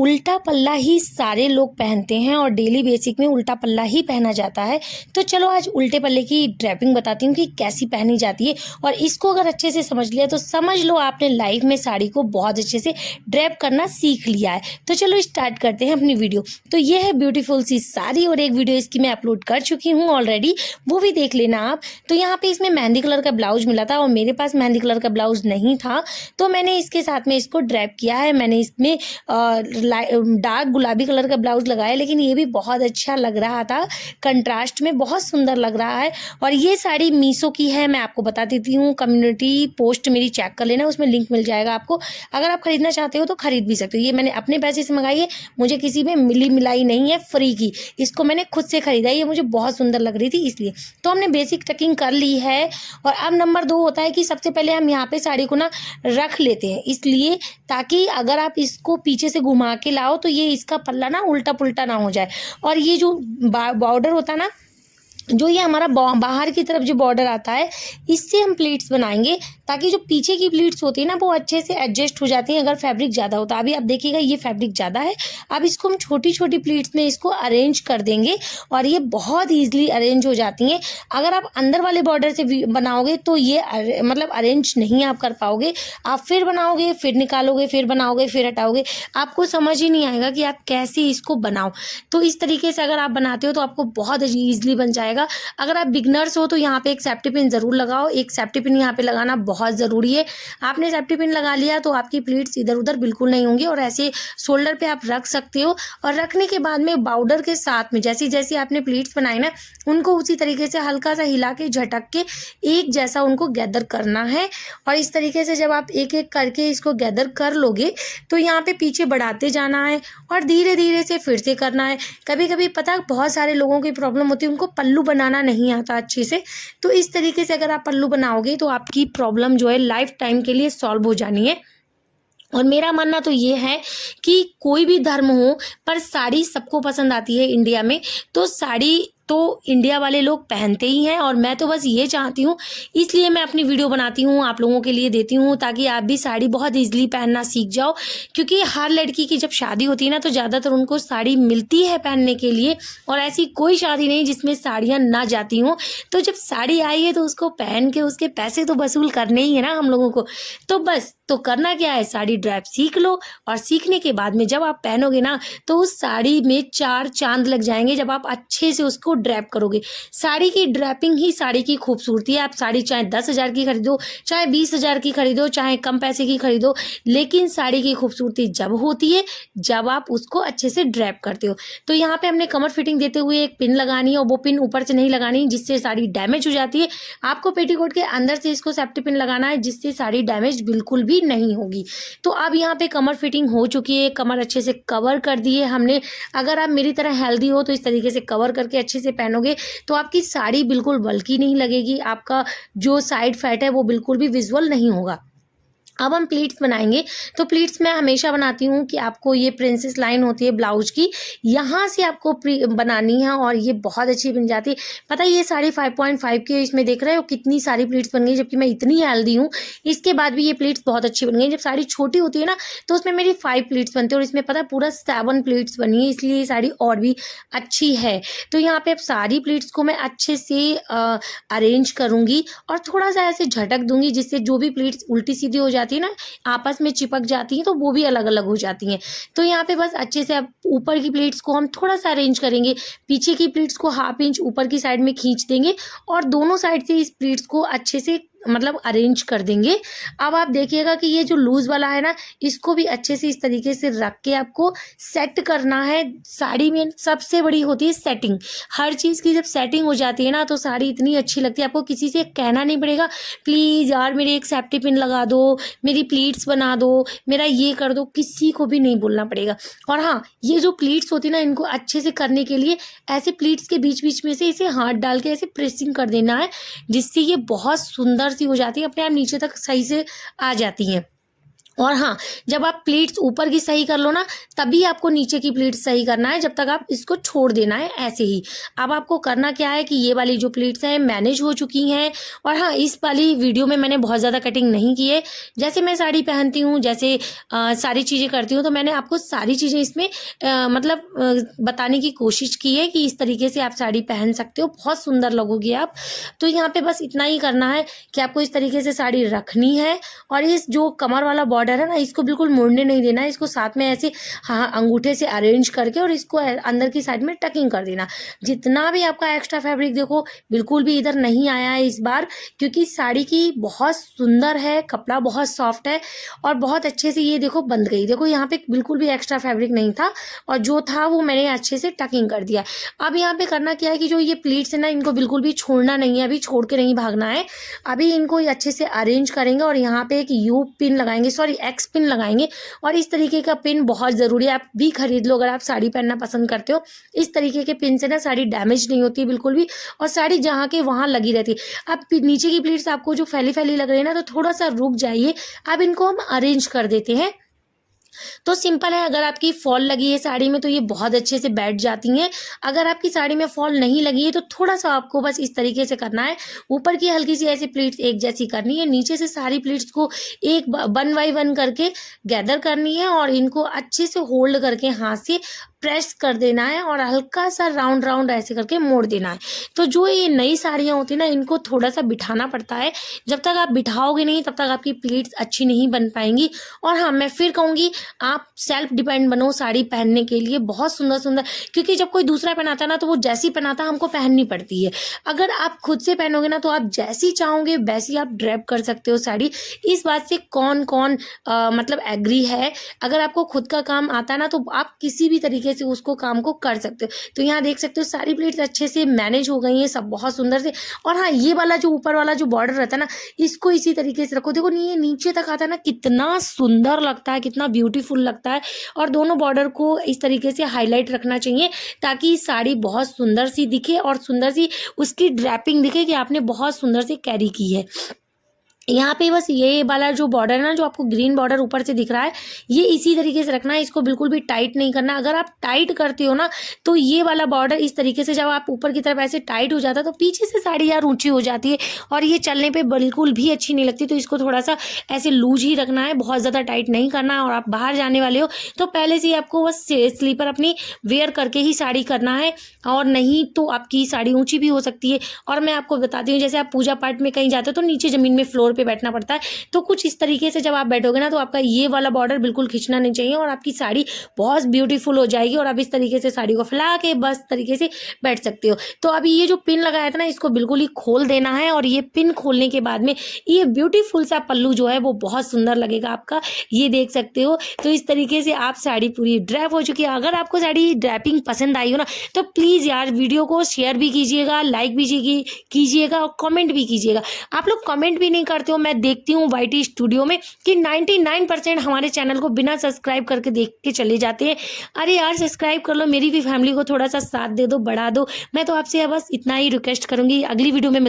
उल्टा पल्ला ही सारे लोग पहनते हैं और डेली बेसिक में उल्टा पल्ला ही पहना जाता है। तो चलो आज उल्टे पल्ले की ड्रेपिंग बताती हूँ कि कैसी पहनी जाती है, और इसको अगर अच्छे से समझ लिया तो समझ लो आपने लाइफ में साड़ी को बहुत अच्छे से ड्रेप करना सीख लिया है। तो चलो स्टार्ट करते हैं अपनी वीडियो। तो ये है ब्यूटीफुल सी साड़ी और एक वीडियो इसकी मैं अपलोड कर चुकी हूँ ऑलरेडी, वो भी देख लेना आप। तो यहाँ पे इसमें मेहंदी कलर का ब्लाउज मिला था और मेरे पास मेहंदी कलर का ब्लाउज नहीं था, तो मैंने इसके साथ में इसको ड्रेप किया है। मैंने इसमें डार्क गुलाबी कलर का ब्लाउज लगाया, लेकिन ये भी बहुत अच्छा लग रहा था, कंट्रास्ट में बहुत सुंदर लग रहा है। और ये साड़ी मीशो की है, मैं आपको बता देती हूँ। कम्युनिटी पोस्ट मेरी चेक कर लेना, उसमें लिंक मिल जाएगा आपको। अगर आप खरीदना चाहते हो तो खरीद भी सकते हो। ये मैंने अपने पैसे से मंगाई है, मुझे किसी में मिली मिलाई नहीं है, फ्री की। इसको मैंने खुद से खरीदा, ये मुझे बहुत सुंदर लग रही थी इसलिए। तो हमने बेसिक टकिंग कर ली है। और अब नंबर 2 होता है कि सबसे पहले हम यहाँ पे साड़ी को ना रख लेते हैं, इसलिए ताकि अगर आप इसको पीछे से घुमा के लाओ तो ये इसका पल्ला ना उल्टा पुल्टा ना हो जाए। और ये जो बॉर्डर होता है ना, जो ये हमारा बाहर की तरफ जो बॉर्डर आता है, इससे हम प्लीट्स बनाएंगे, ताकि जो पीछे की प्लीट्स होती है ना वो अच्छे से एडजस्ट हो जाती हैं अगर फैब्रिक ज़्यादा होता है। अभी आप देखिएगा ये फैब्रिक ज़्यादा है। अब इसको हम छोटी छोटी प्लीट्स में इसको अरेंज कर देंगे और ये बहुत ईजिली अरेंज हो जाती हैं। अगर आप अंदर वाले बॉर्डर से बनाओगे तो ये मतलब अरेंज नहीं आप कर पाओगे। आप फिर बनाओगे, फिर निकालोगे, फिर बनाओगे, फिर हटाओगे, आपको समझ ही नहीं आएगा कि आप कैसे इसको बनाओ। तो इस तरीके से अगर आप बनाते हो तो आपको बहुत ईजिली बन जाएगा। अगर आप बिगनर्स हो तो यहाँ पे एक सेफ्टी पिन जरूर लगाओ। एक सेफ्टी पिन यहाँ पे लगाना बहुत ज़रूरी है। आपने सेफ्टी पिन लगा लिया तो आपकी प्लीट्स इधर उधर बिल्कुल नहीं होंगी, और ऐसे शोल्डर पे आप रख सकते हो। और रखने के बाद में बॉर्डर के साथ में जैसी जैसी आपने प्लीट्स बनाई ना, उनको उसी तरीके से हल्का सा हिला के झटक के एक जैसा उनको गैदर करना है। और इस तरीके से जब आप एक एक करके इसको गैदर कर लोगे तो यहाँ पे पीछे बढ़ाते जाना है और धीरे धीरे से फिर से करना है। कभी कभी पता बहुत सारे लोगों की प्रॉब्लम होती है, उनको पल्लू बनाना नहीं आता अच्छे से। तो इस तरीके से अगर आप पल्लू बनाओगे तो आपकी प्रॉब्लम जो है लाइफ टाइम के लिए सॉल्व हो जानी है। और मेरा मानना तो ये है कि कोई भी धर्म हो पर साड़ी सबको पसंद आती है इंडिया में। तो साड़ी तो इंडिया वाले लोग पहनते ही हैं, और मैं तो बस ये चाहती हूँ, इसलिए मैं अपनी वीडियो बनाती हूँ, आप लोगों के लिए देती हूँ, ताकि आप भी साड़ी बहुत ईजिली पहनना सीख जाओ। क्योंकि हर लड़की की जब शादी होती है ना तो ज़्यादातर उनको साड़ी मिलती है पहनने के लिए, और ऐसी कोई शादी नहीं जिसमें साड़ियाँ ना जाती हों। तो जब साड़ी आई है तो उसको पहन के उसके पैसे तो वसूल करने ही है ना हम लोगों को। तो बस तो करना क्या है, साड़ी ड्रेप सीख लो, और सीखने के बाद में जब आप पहनोगे ना तो उस साड़ी में 4 चांद लग जाएंगे जब आप अच्छे से उसको ड्रैप करोगे। साड़ी की ड्रैपिंग ही साड़ी की खूबसूरती है। आप साड़ी चाहे 10,000 की खरीदो, चाहे 20,000 की खरीदो, चाहे कम पैसे की खरीदो, लेकिन साड़ी की खूबसूरती जब होती है जब आप उसको अच्छे से ड्रैप करते हो। तो यहाँ पे हमने कमर फिटिंग देते हुए एक पिन लगानी है, और वो पिन ऊपर से नहीं लगानी जिससे साड़ी डैमेज हो जाती है। आपको पेटीकोट के अंदर से इसको सेफ्टी पिन लगाना है जिससे साड़ी डैमेज बिल्कुल भी नहीं होगी। तो अब यहाँ पे कमर फिटिंग हो चुकी है, कमर अच्छे से कवर कर दी है हमने। अगर आप मेरी तरह हेल्दी हो तो इस तरीके से कवर करके अच्छे से पहनोगे तो आपकी साड़ी बिल्कुल बल्की नहीं लगेगी, आपका जो साइड फैट है वो बिल्कुल भी विजुअल नहीं होगा। अब हम प्लीट्स बनाएंगे। तो प्लीट्स मैं हमेशा बनाती हूँ कि आपको ये प्रिंसेस लाइन होती है ब्लाउज की, यहाँ से आपको बनानी है, और ये बहुत अच्छी बन जाती है। पता है ये साड़ी 5.5 की, इसमें देख रहे हो कितनी सारी प्लीट्स बन गई, जबकि मैं इतनी हेल्दी हूँ इसके बाद भी ये प्लीट्स बहुत अच्छी बन गई। जब साड़ी छोटी होती है ना तो उसमें मेरी 5 प्लीट्स बनती है, और इसमें पता है पूरा 7 प्लीट्स बनी है, इसलिए ये साड़ी और भी अच्छी है। तो यहाँ पे अब सारी प्लीट्स को मैं अच्छे से अरेंज करूँगी और थोड़ा सा ऐसे झटक दूंगी, जिससे जो भी प्लीट्स उल्टी सीधी हो जाती है ना, आपस में चिपक जाती हैं, तो वो भी अलग अलग हो जाती हैं। तो यहाँ पे बस अच्छे से अब ऊपर की प्लेट्स को हम थोड़ा सा अरेंज करेंगे, पीछे की प्लेट्स को 1/2 इंच ऊपर की साइड में खींच देंगे, और दोनों साइड से इस प्लेट्स को अच्छे से मतलब अरेंज कर देंगे। अब आप देखिएगा कि ये जो लूज वाला है ना, इसको भी अच्छे से इस तरीके से रख के आपको सेट करना है। साड़ी में सबसे बड़ी होती है सेटिंग। हर चीज़ की जब सेटिंग हो जाती है ना तो साड़ी इतनी अच्छी लगती है, आपको किसी से कहना नहीं पड़ेगा प्लीज़ यार मेरी एक सेफ्टी पिन लगा दो, मेरी प्लीट्स बना दो, मेरा ये कर दो, किसी को भी नहीं बोलना पड़ेगा। और हाँ, ये जो प्लीट्स होती है ना, इनको अच्छे से करने के लिए ऐसे प्लीट्स के बीच बीच में से इसे हाथ डाल के ऐसे प्रेसिंग कर देना है, जिससे ये बहुत सुंदर सी हो जाती है, अपने आप नीचे तक सही से आ जाती हैं। और हाँ, जब आप प्लीट्स ऊपर की सही कर लो ना, तभी आपको नीचे की प्लीट्स सही करना है, जब तक आप इसको छोड़ देना है ऐसे ही। अब आपको करना क्या है कि ये वाली जो प्लीट्स हैं मैनेज हो चुकी हैं। और हाँ, इस वाली वीडियो में मैंने बहुत ज़्यादा कटिंग नहीं की है। जैसे मैं साड़ी पहनती हूँ, जैसे सारी चीज़ें करती हूँ, तो मैंने आपको सारी चीज़ें इसमें बताने की कोशिश की है कि इस तरीके से आप साड़ी पहन सकते हो, बहुत सुंदर लगोगी आप। तो यहाँ पे बस इतना ही करना है कि आपको इस तरीके से साड़ी रखनी है, और इस जो कमर वाला बॉर्डर है ना, इसको बिल्कुल मुड़ने नहीं देना है। इसको साथ में ऐसे हाँ अंगूठे से अरेंज करके और इसको अंदर की साइड में टकिंग कर देना। जितना भी आपका एक्स्ट्रा फैब्रिक देखो बिल्कुल भी इधर नहीं आया है इस बार, क्योंकि साड़ी की बहुत सुंदर है, कपड़ा बहुत सॉफ्ट है और बहुत अच्छे से ये देखो बंध गई। देखो यहाँ पे बिल्कुल भी एक्स्ट्रा फैब्रिक नहीं था, और जो था वो मैंने अच्छे से टकिंग कर दिया। अब यहाँ पे करना क्या है कि जो ये प्लीट्स है ना, इनको बिल्कुल भी छोड़ना नहीं है, अभी छोड़ के नहीं भागना है। अभी इनको अच्छे से अरेंज करेंगे और यहाँ पे एक यू पिन लगाएंगे, सॉरी एक्स पिन लगाएंगे। और इस तरीके का पिन बहुत ज़रूरी है, आप भी खरीद लो अगर आप साड़ी पहनना पसंद करते हो। इस तरीके के पिन से ना साड़ी डैमेज नहीं होती बिल्कुल भी, और साड़ी जहाँ के वहाँ लगी रहती है। अब नीचे की प्लीट्स आपको जो फैली फैली लग रही है ना, तो थोड़ा सा रुक जाइए। अब इनको हम अरेंज कर देते हैं। तो सिंपल है, अगर आपकी फॉल लगी है साड़ी में तो ये बहुत अच्छे से बैठ जाती हैं। अगर आपकी साड़ी में फॉल नहीं लगी है तो थोड़ा सा आपको बस इस तरीके से करना है। ऊपर की हल्की सी ऐसी प्लीट्स एक जैसी करनी है, नीचे से सारी प्लीट्स को एक 1 बाय 1 करके गैदर करनी है, और इनको अच्छे से होल्ड करके हाथ से प्रेस कर देना है, और हल्का सा राउंड राउंड ऐसे करके मोड़ देना है। तो जो ये नई साड़ियाँ होती है ना, इनको थोड़ा सा बिठाना पड़ता है। जब तक आप बिठाओगे नहीं तब तक आपकी प्लीट्स अच्छी नहीं बन पाएंगी। और हाँ, मैं फिर कहूँगी आप सेल्फ डिपेंड बनो साड़ी पहनने के लिए, बहुत सुंदर सुंदर, क्योंकि जब कोई दूसरा पहनाता है ना तो वो जैसी पहनाता हमको पहननी पड़ती है। अगर आप खुद से पहनोगे ना तो आप जैसी चाहोगे वैसी आप ड्रेप कर सकते हो साड़ी। इस बात से कौन कौन मतलब एग्री है। अगर आपको खुद का काम आता है ना तो आप किसी भी तरीके से उसको काम को कर सकते हो। तो यहाँ देख सकते हो सारी प्लेट्स अच्छे से मैनेज हो गई हैं सब, बहुत सुंदर से। और हाँ, ये वाला जो ऊपर वाला जो बॉर्डर रहता है ना, इसको इसी तरीके से रखो। देखो ये नीचे तक आता है ना, कितना सुंदर लगता है, कितना ब्यूटीफुल लगता है। और दोनों बॉर्डर को इस तरीके से हाईलाइट रखना चाहिए, ताकि साड़ी बहुत सुंदर सी दिखे और सुंदर सी उसकी ड्रैपिंग दिखे कि आपने बहुत सुंदर से कैरी की है। यहाँ पे बस ये वाला जो बॉर्डर है ना, जो आपको ग्रीन बॉर्डर ऊपर से दिख रहा है, ये इसी तरीके से रखना है। इसको बिल्कुल भी टाइट नहीं करना। अगर आप टाइट करते हो ना तो ये वाला बॉर्डर इस तरीके से जब आप ऊपर की तरफ ऐसे टाइट हो जाता है तो पीछे से साड़ी यार ऊंची हो जाती है, और ये चलने पे बिल्कुल भी अच्छी नहीं लगती। तो इसको थोड़ा सा ऐसे लूज ही रखना है, बहुत ज़्यादा टाइट नहीं करना है। और आप बाहर जाने वाले हो तो पहले से ही आपको बस स्लीपर अपनी वेयर करके ही साड़ी करना है, और नहीं तो आपकी साड़ी ऊँची भी हो सकती है। और मैं आपको बताती हूँ, जैसे आप पूजा पाठ में कहीं जाते हो तो नीचे ज़मीन में फ्लोर पे बैठना पड़ता है, तो कुछ इस तरीके से जब आप बैठोगे ना तो आपका ये वाला बॉर्डर बिल्कुल खींचना नहीं चाहिए, और आपकी साड़ी बहुत ब्यूटीफुल हो जाएगी। और आप इस तरीके से साड़ी को फैला के बस तरीके से बैठ सकते हो। तो अभी ये जो पिन लगाया था ना, इसको बिल्कुल ही खोल देना है, और ये पिन खोलने के बाद में ये ब्यूटीफुल सा पल्लू जो है वो बहुत सुंदर लगेगा आपका, ये देख सकते हो। तो इस तरीके से आप साड़ी पूरी ड्रैप हो चुकी है। अगर आपको साड़ी ड्रैपिंग पसंद आई हो ना तो प्लीज़ यार वीडियो को शेयर भी कीजिएगा, लाइक भी कीजिएगा और कमेंट भी कीजिएगा। आप लोग कमेंट भी नहीं करते हो, मैं देखती हूँ वाईटी स्टूडियो में कि 99% हमारे चैनल को बिना सब्सक्राइब करके देख के चले जाते हैं। अरे यार सब्सक्राइब कर लो, मेरी भी फैमिली को थोड़ा सा साथ दे दो, बढ़ा दो। मैं तो आपसे बस इतना ही रिक्वेस्ट करूंगी। अगली वीडियो में